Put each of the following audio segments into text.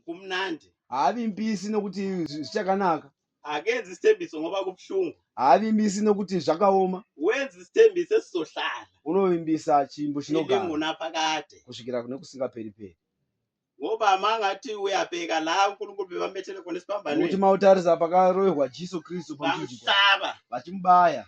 kumnandi. Haavimbisi nokuti zvichakanaka. Akenzi isithembiso ngoba kubuhlungu. Haavimbisi nokuti zvakaoma. Wenza isithembiso esizohlala. Unovimbisa chimbo chinogara Ilingunaphakade. kusvikira nekusingaperi-peri. Ngoba mangathi uyabheka la uNkulunkulu bebamethele khona isiphambanweni. Nokuti mautarisa pakaroverwa Jesu Kristu pamuchinjikwa, Bamhlaba. vachimubaya,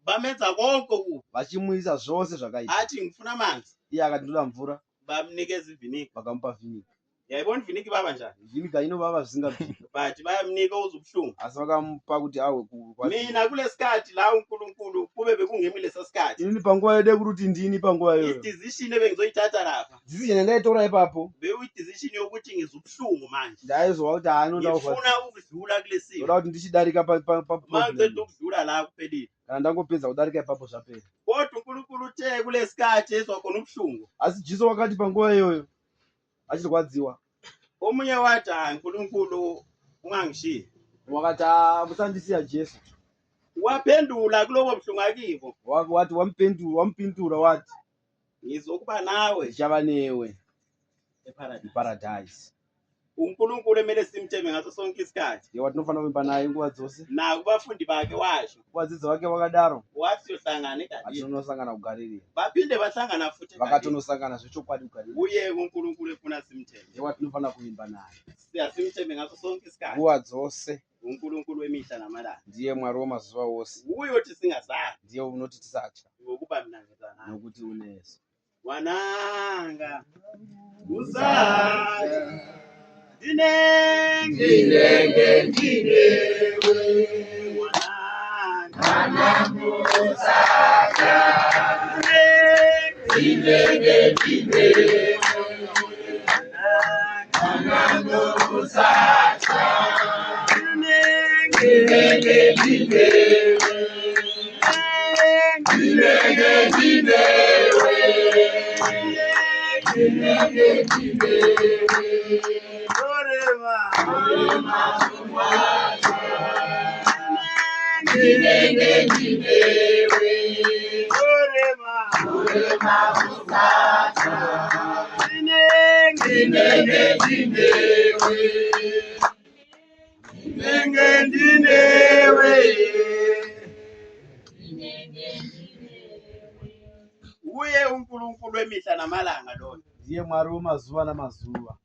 Bamenza konke ukuba. vachimuisa zvose zvakaipa. Athi ngifuna amanzi. Iye akati ndoda mvura, Bamnikeza iviniga. vakamupa vhiniga. Yayibona iviniga baba njani? Vhiniga inovava zvisingabviri, But bayamnika uzubuhlungu. asi vakamupa kuti awe Mina kulesikhathi la uNkulunkulu kube bekungemi lesa sikhathi. inini panguva yode kuti ndini panguva iyoyo. Decision ebengizoyithatha lapha. Decision ndaitora ipapo, Decision yokuthi ngizubuhlungu manje. ndaizwa kuti anoda Ngifuna ukudlula kulesimo. ndoda kuti ndichidarika Mangicela ukudlula la kuphelile. kana ndangopedza kudarika ipapo zvapera. Kodwa uNkulunkulu uthe kulesikhathi ezwa khona ubuhlungu. Asi Jesu wakati panguva iyoyo achirwadziwa, Omunye wathi uNkulunkulu ungangishiyi. wakati musandisiya Jesu. Waphendula kulobo buhlungu akibo. Wati wampindura wati Ngizokuba nawe ndichava newe eparadise. paradise. uNkulunkulu emele simthembe ngaso sonke isikhathi. Ndiye watinofanira kuimba naye nguva dzose. Na kubafundi bakhe washo. Wadzidza vake vakadaro Wathi siyohlangana egadini. vatinonosangana kuGarirea, Baphinde bahlangana futhi egadini. vakatonosangana zvechokwadi kuGarirea. Uye uNkulunkulu efuna simthembe. Ndiye watinofanira kuimba naye Siyasimthembe ngaso sonke isikhathi. nguva dzose. uNkulunkulu wemihla namalanga. Ndiye Mwari wamazuva ose, Uye othi singazazi ndiye unoti tisatya ngokuba mina ngizana. nokuti uneso. Wananga uzazi dinenge wananga uzazi dinenge wananga uzazi uye uNkulunkulu wemihla namalanga lona. Ndiye Mwari wemazuva namazuva.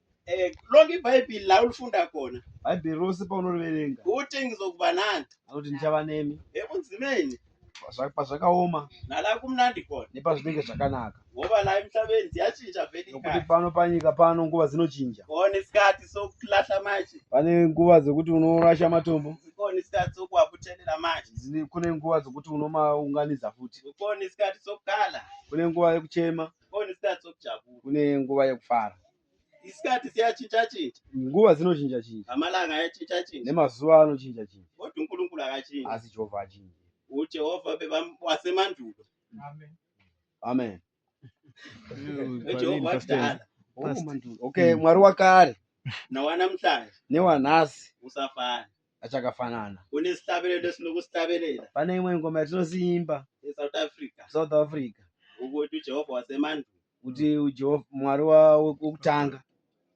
Lonke iBhayibhili la ulifunda khona Bhaibheri rose paunoriverenga uthi ngizokuba nani anoti ndichava nemi ebunzimeni pazvakaoma nala kumnandi khona, nepazvinenge zvakanaka, ngoba la emhlabeni ziyatshintsha vele nokuti ikhaya. pano panyika pano nguva dzinochinja. Khona isikhathi sokulahla manje, Pane nguva dzekuti unorasha matombo, khona isikhathi sokuwabuthelela manje, kune nguva dzekuti unomaunganidza futi, khona isikhathi sokukhala, kune nguva yekuchema, khona isikhathi sokujabula. kune nguva yekufara. Isikhathi siyatshintsha-tshintsha, Nguva dzinochinja chinja amalanga ayatshintsha-tshintsha, nemazuva anochinja chinja, kodwa uNkulunkulu akatshintshi. asi Jehovha achinja. uJehova wasemandulo, Amen. uJehova wakudala Okay, Mwari wakare nawanamhlanje newanhasi usafana. achakafanana. Kunesihlabelelo esinokusihlabelela Pane imwe ngoma yatinosiimba eSouth Africa South Africa ukuthi uJehova wasemandulo kuti uJehova Mwari wokutanga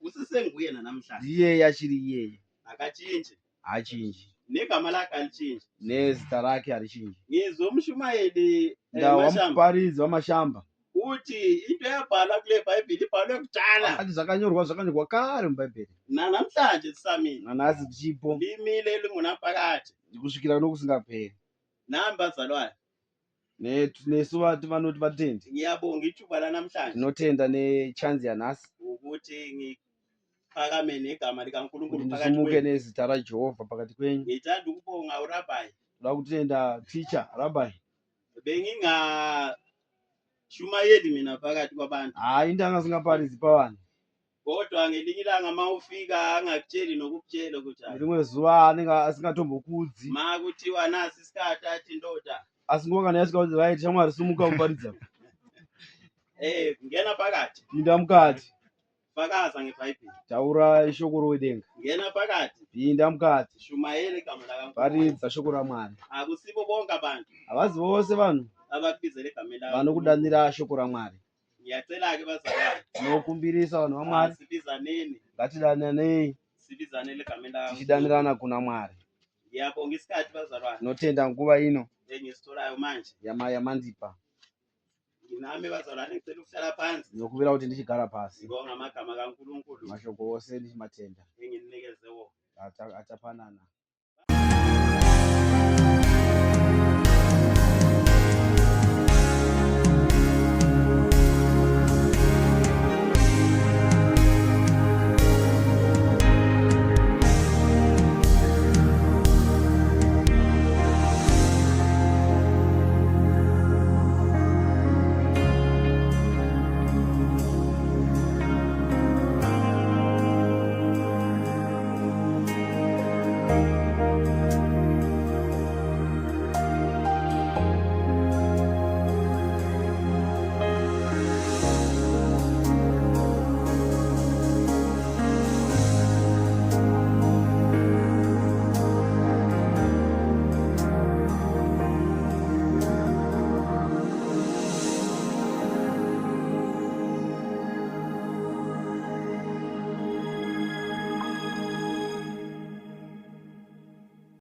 usesenguye nanamhlanje, ndiye achiri iyeye, akatshintshi, haachinji, negama lakhe alitshintshi. nezita rake harichinji. Ngizwe umshumayeli Mashamba Wamuparidzi wamashamba uthi into yabhalwa kule Bhayibhili ibhalwe kudala ati zvakanyorwa kare mubhaibheri, nanamhlanje tisamile, nanhasi tichipo limile lingunaphakade. kusvikira nokusingaperi. Nami bazalwane, Nesu vanoti vatendi ngiyabonga ithuba lanamhlanje tinotenda nechanzi yanhasi ukuthi ngiphakame negama kuti likaNkulunkulu phakathi ndisumuke kwenu. nezita raJehovha pakati kwenyu. Ngithanda ukubonga uRabhayi. Toda kutenda teacher Rabbi. Bengingashumayeli mina phakathi kwabantu, Hayi into angasingaparidzi pavanhu. kodwa ngelinye ilanga ma ufika angakutsheli nokukutshela ukuthi hayi, Rimwe zuva anenge asingatombokudzi, ma kuthiwa nasi isikhathi athi ndoda asi nguva kana yasvika kuti right shamwari simuka muparidza, ngena phakathi, pinda mukati, fakaza ngeBhayibhili, taura shoko rowedenga, ngena phakathi, pinda mukati, shumayele igama lakaNkulunkulu. paridza shoko raMwari. Akusibo bonke abantu Havazi vose vanhu abakubizela igama lakaNkulunkulu. vanokudanira shoko raMwari. Ngiyacela ke bazalwane, Tinokumbirisa vanhu vaMwari sibize sivizaneni ngatidananei sivizanele egameni lakaNkulunkulu. tichidanirana kuna Mwari. Ngiyabonga isikhathi bazalwane Tinotenda nguva ino engisitholayo manje. yamandipa Nginami bazalwane ngicela ukuhlala phansi nokuvira kuti ndichigara pasi ngibonga amagama kaNkulunkulu mashoko ose ndichimatenda engininikeze wona. achapanana.